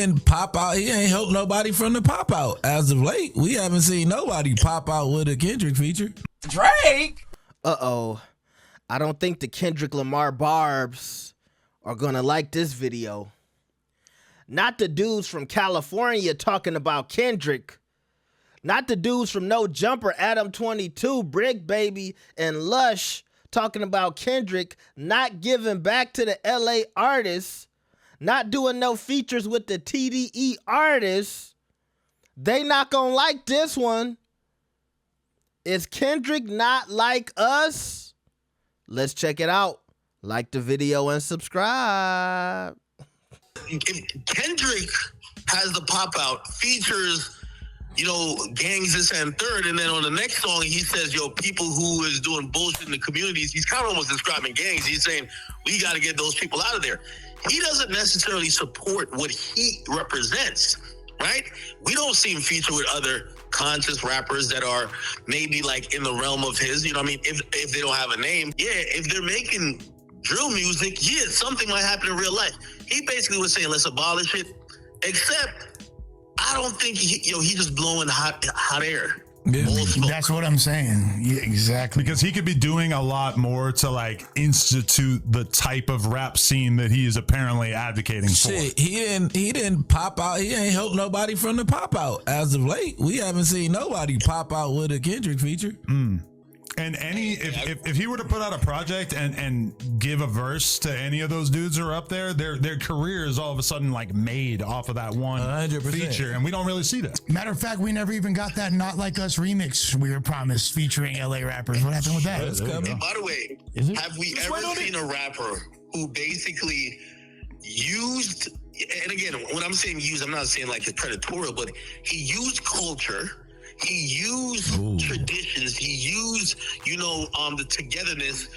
didn't pop out. He ain't helped nobody from the pop out as of late. We haven't seen nobody pop out with a Kendrick feature. Drake. Uh-oh. I don't think the Kendrick Lamar barbs are gonna like this video. Not the dudes from California talking about Kendrick. Not the dudes from No Jumper, Adam22, Brick Baby, and Lush talking about Kendrick not giving back to the LA artists, not doing no features with the TDE artists. They not gonna like this one. Is Kendrick not like us? Let's check it out. Like the video and subscribe. If Kendrick has the pop out, features, gangs this and third, and then on the next song he says, people who is doing bullshit in the communities, he's kind of almost describing gangs. He's saying, we got to get those people out of there. He doesn't necessarily support what he represents, right? We don't see him feature with other conscious rappers that are maybe like in the realm of his, if they don't have a name. Yeah, if they're making drill music, something might happen in real life. He basically was saying, let's abolish it, except I don't think he's just blowing hot air. Yeah. That's what I'm saying. Yeah, exactly. Because he could be doing a lot more to like institute the type of rap scene that he is apparently advocating for. He didn't pop out. He ain't helped nobody from the pop out as of late. We haven't seen nobody pop out with a Kendrick feature. And if he were to put out a project and give a verse to any of those dudes who are up there, their career is all of a sudden like made off of that one 100%. feature, and we don't really see that. Matter of fact, we never even got that Not Like Us remix we were promised featuring LA rappers. What happened with that? By the way, have we ever seen a rapper who basically used, and again, when I'm saying use, I'm not saying like it's predatorial, but he used culture. He used traditions. He used, the togetherness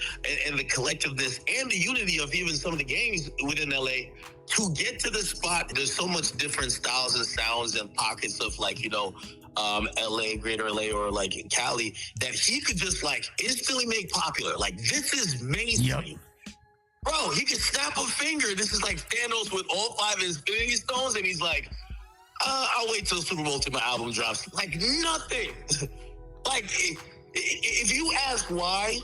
and the collectiveness and the unity of even some of the gangs within LA to get to the spot. There's so much different styles and sounds and pockets of like, LA, Greater LA, or like Cali, that he could just like instantly make popular. Like, this is mainstream. Yep. Bro, he could snap a finger. This is like Thanos with all 5 Infinity Stones, and he's like, I'll wait till Super Bowl till my album drops. Like, nothing. Like, if you ask why,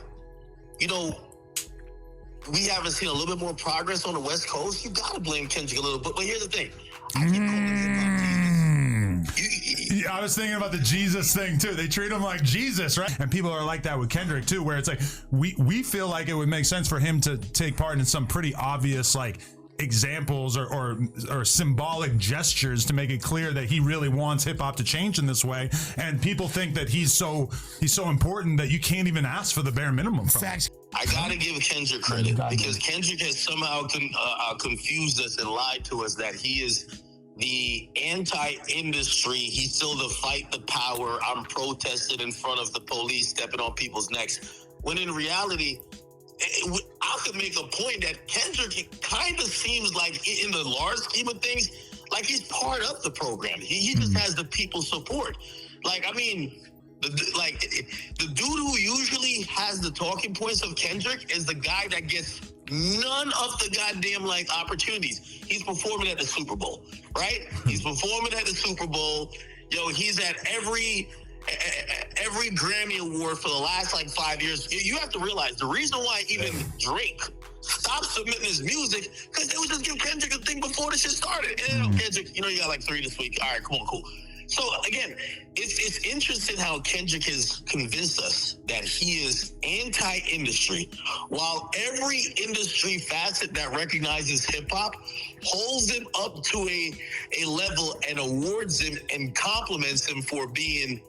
we haven't seen a little bit more progress on the West Coast, you gotta blame Kendrick a little bit. But here's the thing. I keep calling him Yeah, I was thinking about the Jesus thing too. They treat him like Jesus, right? And people are like that with Kendrick too, where it's like we feel like it would make sense for him to take part in some pretty obvious like examples or symbolic gestures to make it clear that he really wants hip hop to change in this way, and people think that he's so important that you can't even ask for the bare minimum from him. I gotta give Kendrick credit because Kendrick has somehow confused us and lied to us that he is the anti-industry. He's still the fight the power. I'm protesting in front of the police, stepping on people's necks. When in reality, I could make a point that Kendrick kind of seems like, in the large scheme of things, like he's part of the program. He just has the people's support. Like, I mean, the dude who usually has the talking points of Kendrick is the guy that gets none of the goddamn like opportunities. He's performing at the Super Bowl, right? He's performing at the Super Bowl. He's at every Grammy Award for the last like 5 years. You have to realize the reason why even Drake stopped submitting his music, because they would just give Kendrick a thing before the shit started. And Kendrick, you got like 3 this week. All right, come on, cool. So again, it's interesting how Kendrick has convinced us that he is anti-industry, while every industry facet that recognizes hip hop holds him up to a level and awards him and compliments him for being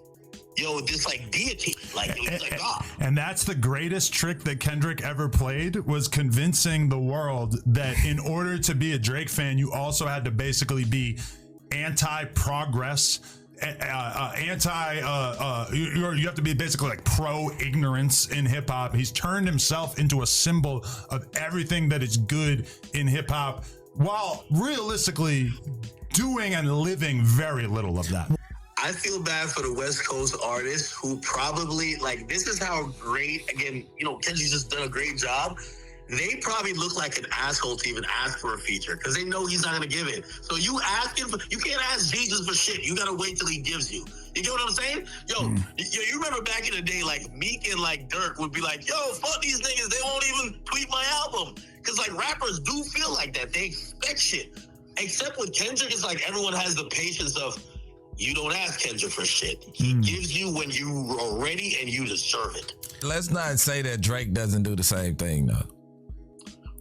this like deity, like he's like God. And that's the greatest trick that Kendrick ever played, was convincing the world that in order to be a Drake fan, you also had to basically be anti-progress, you have to be basically like pro-ignorance in hip-hop. He's turned himself into a symbol of everything that is good in hip-hop, while realistically doing and living very little of that. I feel bad for the West Coast artists who probably, like, this is how great, again, Kendrick's just done a great job. they probably look like an asshole to even ask for a feature because they know he's not going to give it. So you can't ask Jesus for shit. You got to wait till he gives you. You get what I'm saying? Yo, you remember back in the day, like Meek and like Dirk would be like, yo, fuck these niggas. They won't even tweet my album. Because like rappers do feel like that. They expect shit. Except with Kendrick, it's like everyone has the patience of, you don't ask Kendrick for shit. He gives you when you are ready and you deserve it. Let's not say that Drake doesn't do the same thing, though.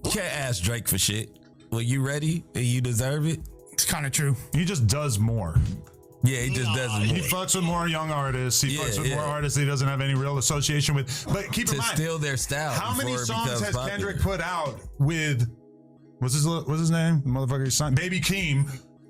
You can't ask Drake for shit. When you ready and you deserve it. It's kind of true. He just does more. Yeah, he just doesn't. He fucks with more young artists. He fucks with more artists he doesn't have any real association with. But keep in mind, steal their style. How many songs has Kendrick put out with what's his name? The motherfucker son, Baby Keem,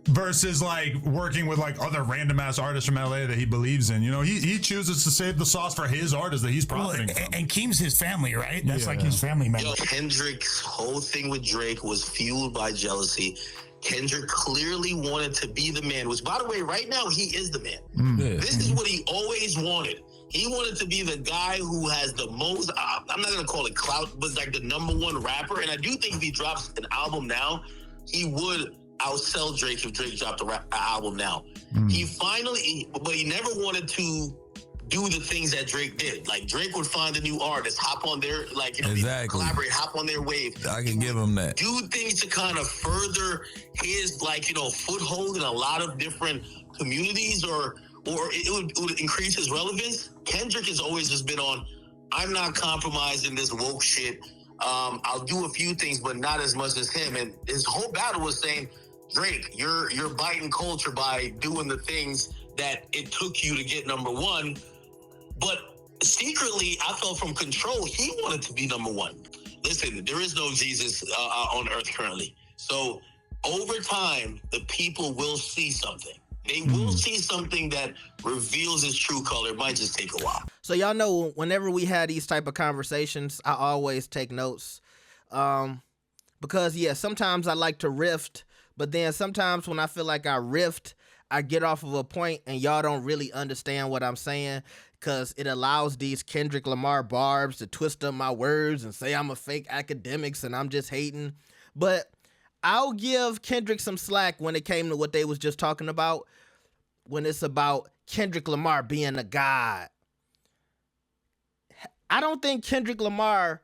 versus like working with like other random ass artists from LA that he believes in. You know, he chooses to save the sauce for his artists that he's profiting from. And Keem's his family, right? That's his family member. Yo, Kendrick's whole thing with Drake was fueled by jealousy. Kendrick clearly wanted to be the man, which, by the way, right now, he is the man. This is what he always wanted. He wanted to be the guy who has the most, I'm not going to call it clout, but like the #1 rapper. And I do think if he drops an album now, he would outsell Drake if Drake dropped an album now. He finally, but he never wanted to do the things that Drake did. Like Drake would find a new artist, hop on their, like, you know, collaborate, hop on their wave. I can give him that. Do things to kind of further his, like, you know, foothold in a lot of different communities, or it would increase his relevance. Kendrick has always just been on, I'm not compromising this woke shit. I'll do a few things, but not as much as him. And his whole battle was saying, Drake, you're biting culture by doing the things that it took you to get #1. But secretly, I felt from control, he wanted to be #1. Listen, there is no Jesus on earth currently. So over time, the people will see something. They will see something that reveals his true color. It might just take a while. So y'all know, whenever we had these type of conversations, I always take notes. Because, sometimes I like to riff, but then sometimes when I feel like I riffed, I get off of a point and y'all don't really understand what I'm saying, because it allows these Kendrick Lamar barbs to twist up my words and say I'm a fake Akademiks and I'm just hating. But I'll give Kendrick some slack when it came to what they was just talking about, when it's about Kendrick Lamar being a god. I don't think Kendrick Lamar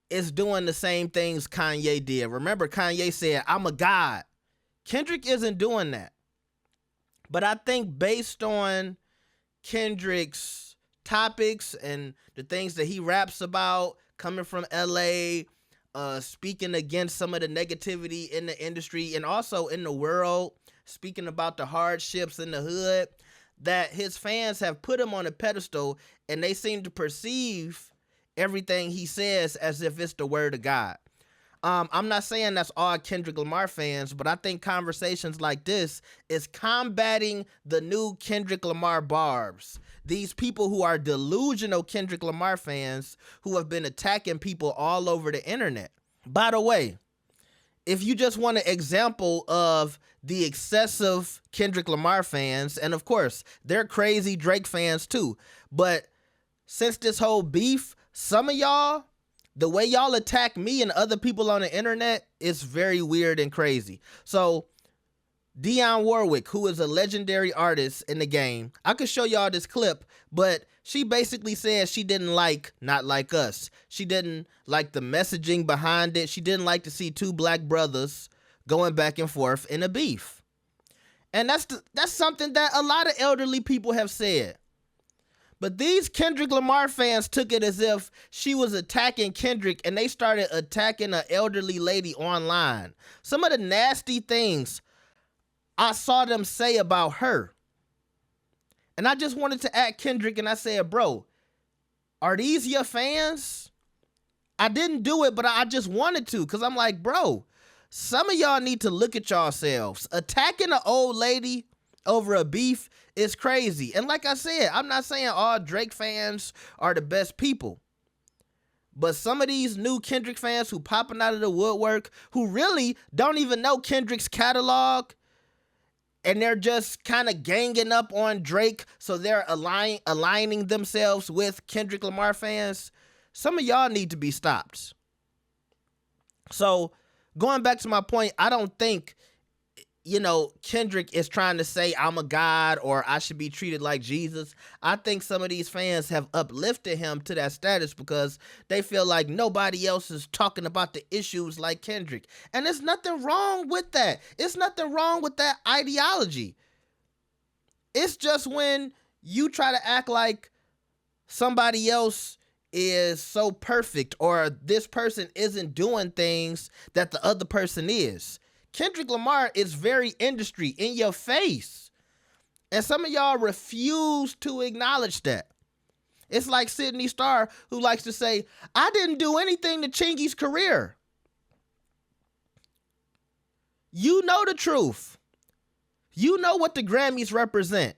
is doing the same things Kanye did. Remember, Kanye said, I'm a god. Kendrick isn't doing that. But I think based on Kendrick's topics and the things that he raps about, coming from LA, speaking against some of the negativity in the industry and also in the world, speaking about the hardships in the hood, that his fans have put him on a pedestal and they seem to perceive everything he says as if it's the word of God. I'm not saying that's all Kendrick Lamar fans, but I think conversations like this is combating the new Kendrick Lamar barbs. These people who are delusional Kendrick Lamar fans who have been attacking people all over the internet. By the way, if you just want an example of the excessive Kendrick Lamar fans, and of course, they're crazy Drake fans too, but since this whole beef, some of y'all, the way y'all attack me and other people on the internet is very weird and crazy. So Dionne Warwick, who is a legendary artist in the game, I could show y'all this clip, but she basically said she didn't like Not Like Us. She didn't like the messaging behind it. She didn't like to see two black brothers going back and forth in a beef. And that's something that a lot of elderly people have said. But these Kendrick Lamar fans took it as if she was attacking Kendrick, and they started attacking an elderly lady online. Some of the nasty things I saw them say about her. And I just wanted to at Kendrick, and I said, bro, are these your fans? I didn't do it, but I just wanted to, because I'm like, bro, some of y'all need to look at yourselves. Attacking an old lady over a beef is crazy. And like I said, I'm not saying all Drake fans are the best people. But some of these new Kendrick fans who popping out of the woodwork, who really don't even know Kendrick's catalog, and they're just kind of ganging up on Drake, so they're aligning themselves with Kendrick Lamar fans, some of y'all need to be stopped. So going back to my point, I don't think, Kendrick is trying to say I'm a god or I should be treated like Jesus. I think some of these fans have uplifted him to that status because they feel like nobody else is talking about the issues like Kendrick. And there's nothing wrong with that. It's nothing wrong with that ideology. It's just when you try to act like somebody else is so perfect or this person isn't doing things that the other person is. Kendrick Lamar is very industry, in your face. And some of y'all refuse to acknowledge that. It's like Sydney Starr, who likes to say, I didn't do anything to Chingy's career. You know the truth. You know what the Grammys represent.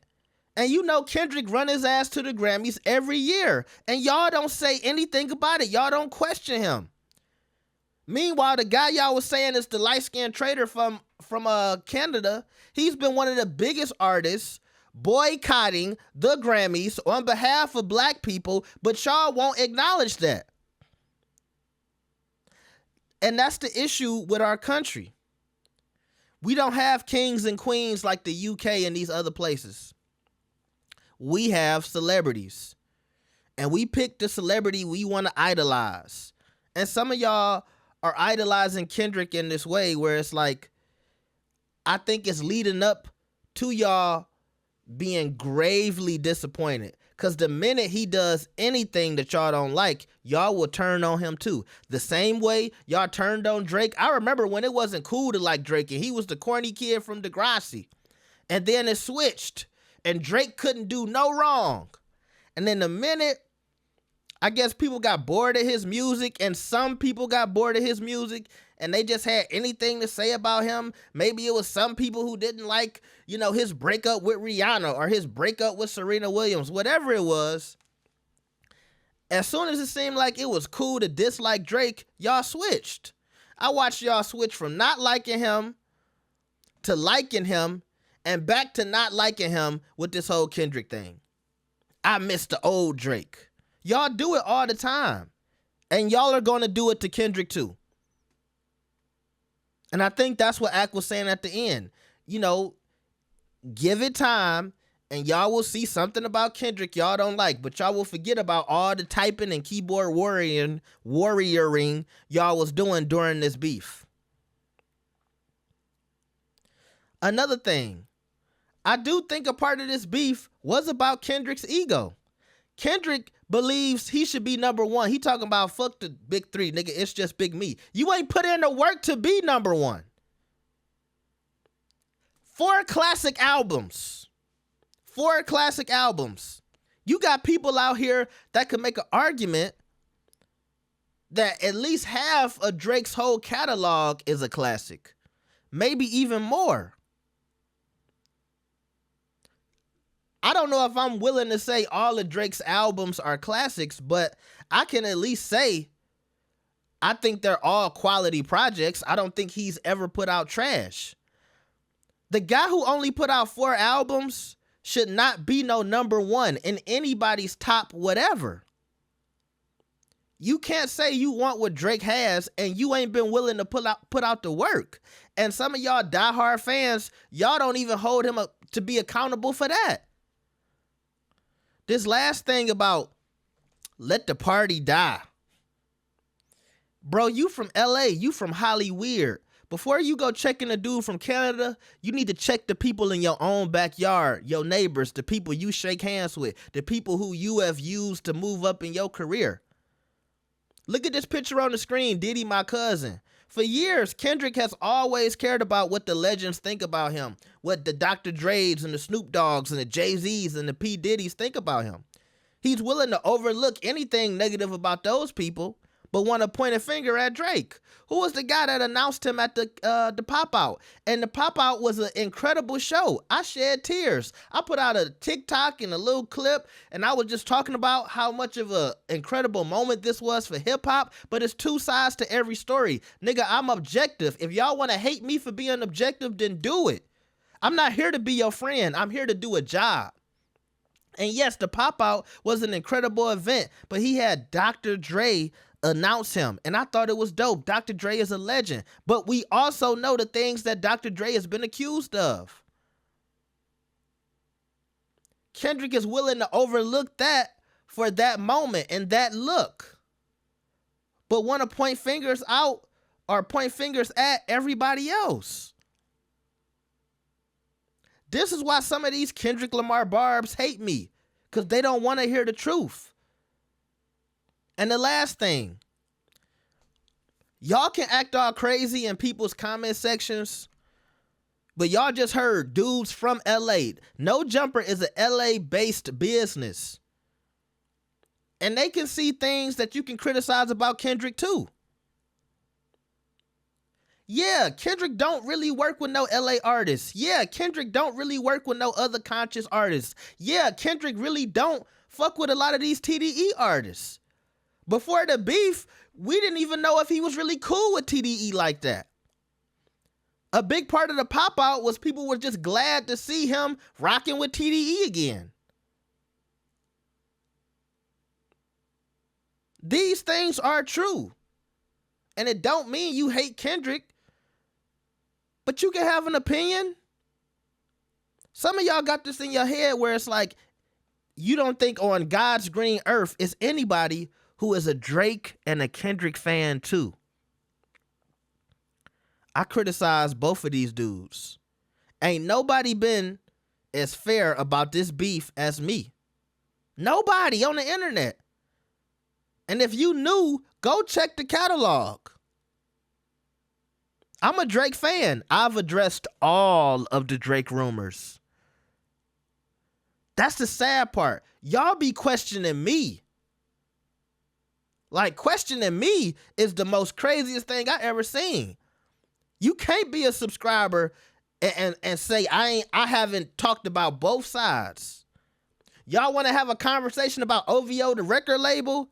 And you know Kendrick run his ass to the Grammys every year. And y'all don't say anything about it. Y'all don't question him. Meanwhile, the guy y'all was saying is the light-skinned trader from Canada, he's been one of the biggest artists boycotting the Grammys on behalf of black people, but y'all won't acknowledge that. And that's the issue with our country. We don't have kings and queens like the UK and these other places. We have celebrities. And we pick the celebrity we want to idolize. And some of y'all are idolizing Kendrick in this way where it's like, I think it's leading up to y'all being gravely disappointed. Because the minute he does anything that y'all don't like, y'all will turn on him too. The same way y'all turned on Drake. I remember when it wasn't cool to like Drake and he was the corny kid from Degrassi. And then it switched and Drake couldn't do no wrong. And then the minute, I guess people got bored of his music and some people got bored of his music and they just had anything to say about him. Maybe it was some people who didn't like, his breakup with Rihanna or his breakup with Serena Williams, whatever it was. As soon as it seemed like it was cool to dislike Drake, y'all switched. I watched y'all switch from not liking him to liking him and back to not liking him with this whole Kendrick thing. I miss the old Drake. Y'all do it all the time. And y'all are going to do it to Kendrick too. And I think that's what Ak was saying at the end. Give it time and y'all will see something about Kendrick y'all don't like. But y'all will forget about all the typing and keyboard warrioring y'all was doing during this beef. Another thing. I do think a part of this beef was about Kendrick's ego. Kendrick believes he should be number one. He talking about fuck the big three, nigga. It's just big me. You ain't put in the work to be number one. 4 classic albums. 4 classic albums. You got people out here that could make an argument that at least half of Drake's whole catalog is a classic. Maybe even more. I don't know if I'm willing to say all of Drake's albums are classics, but I can at least say I think they're all quality projects. I don't think he's ever put out trash. The guy who only put out 4 albums should not be no number one in anybody's top whatever. You can't say you want what Drake has and you ain't been willing to put out the work. And some of y'all diehard fans, y'all don't even hold him up to be accountable for that. This last thing about let the party die. Bro, you from LA, you from Hollyweird. Before you go checking a dude from Canada, you need to check the people in your own backyard, your neighbors, the people you shake hands with, the people who you have used to move up in your career. Look at this picture on the screen, Diddy, my cousin. For years, Kendrick has always cared about what the legends think about him, what the Dr. Dre's and the Snoop Dogg's and the Jay-Z's and the P. Diddy's think about him. He's willing to overlook anything negative about those people, but want to point a finger at Drake, who was the guy that announced him at the pop-out. And the pop-out was an incredible show. I shed tears. I put out a TikTok and a little clip, and I was just talking about how much of an incredible moment this was for hip-hop, but it's 2 sides to every story. Nigga, I'm objective. If y'all want to hate me for being objective, then do it. I'm not here to be your friend. I'm here to do a job. And yes, the pop-out was an incredible event, but he had Dr. Dre announce him. And I thought it was dope. Dr. Dre is a legend. But we also know the things that Dr. Dre has been accused of. Kendrick is willing to overlook that for that moment and that look, but want to point fingers out or point fingers at everybody else. This is why some of these Kendrick Lamar barbs hate me, because they don't want to hear the truth. And the last thing, y'all can act all crazy in people's comment sections, but y'all just heard dudes from LA. No Jumper is a LA-based business. And they can see things that you can criticize about Kendrick too. Yeah, Kendrick don't really work with no LA artists. Yeah, Kendrick don't really work with no other conscious artists. Yeah, Kendrick really don't fuck with a lot of these TDE artists. Before the beef, we didn't even know if he was really cool with TDE like that. A big part of the pop out was people were just glad to see him rocking with TDE again. These things are true. And it don't mean you hate Kendrick, but you can have an opinion. Some of y'all got this in your head where it's like, you don't think on God's green earth is anybody who is a Drake and a Kendrick fan too. I criticize both of these dudes. Ain't nobody been as fair about this beef as me. Nobody on the internet. And if you knew, go check the catalog. I'm a Drake fan. I've addressed all of the Drake rumors. That's the sad part. Y'all be questioning me. Like, questioning me is the most craziest thing I ever seen. You can't be a subscriber and say I haven't talked about both sides. Y'all want to have a conversation about OVO, the record label,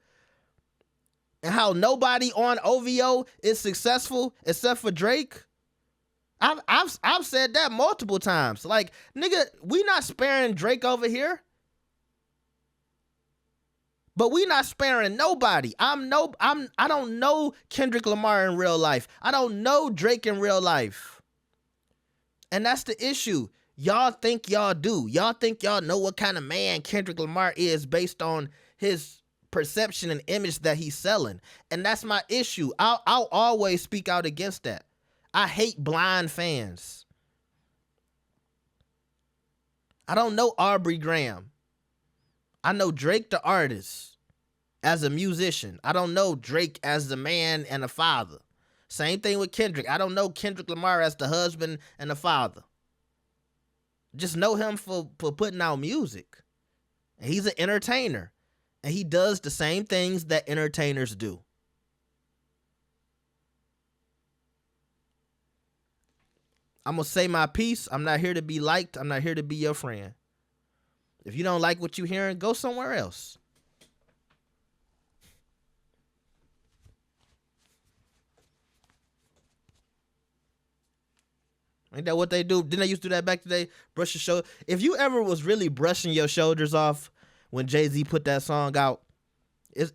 and how nobody on OVO is successful except for Drake? I've said that multiple times. Like, nigga, we not sparing Drake over here. But we not sparing nobody. I don't know Kendrick Lamar in real life. I don't know Drake in real life. And that's the issue. Y'all think y'all do. Y'all think y'all know what kind of man Kendrick Lamar is based on his perception and image that he's selling. And that's my issue. I'll always speak out against that. I hate blind fans. I don't know Aubrey Graham. I know Drake the artist as a musician. I don't know Drake as the man and a father. Same thing with Kendrick. I don't know Kendrick Lamar as the husband and the father. Just know him for putting out music. And he's an entertainer. And he does the same things that entertainers do. I'm going to say my piece. I'm not here to be liked. I'm not here to be your friend. If you don't like what you're hearing, go somewhere else. Ain't that what they do? Didn't they used to do that back today? Brush your shoulder. If you ever was really brushing your shoulders off when Jay-Z put that song out, if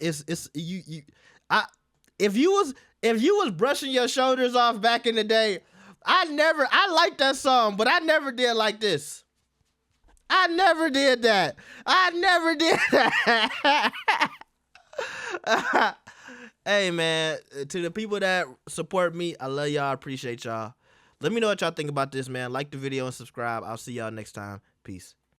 you was brushing your shoulders off back in the day, I liked that song, but I never did like this. I never did that. Hey, man, to the people that support me, I love y'all. I appreciate y'all. Let me know what y'all think about this, man. Like the video and subscribe. I'll see y'all next time. Peace.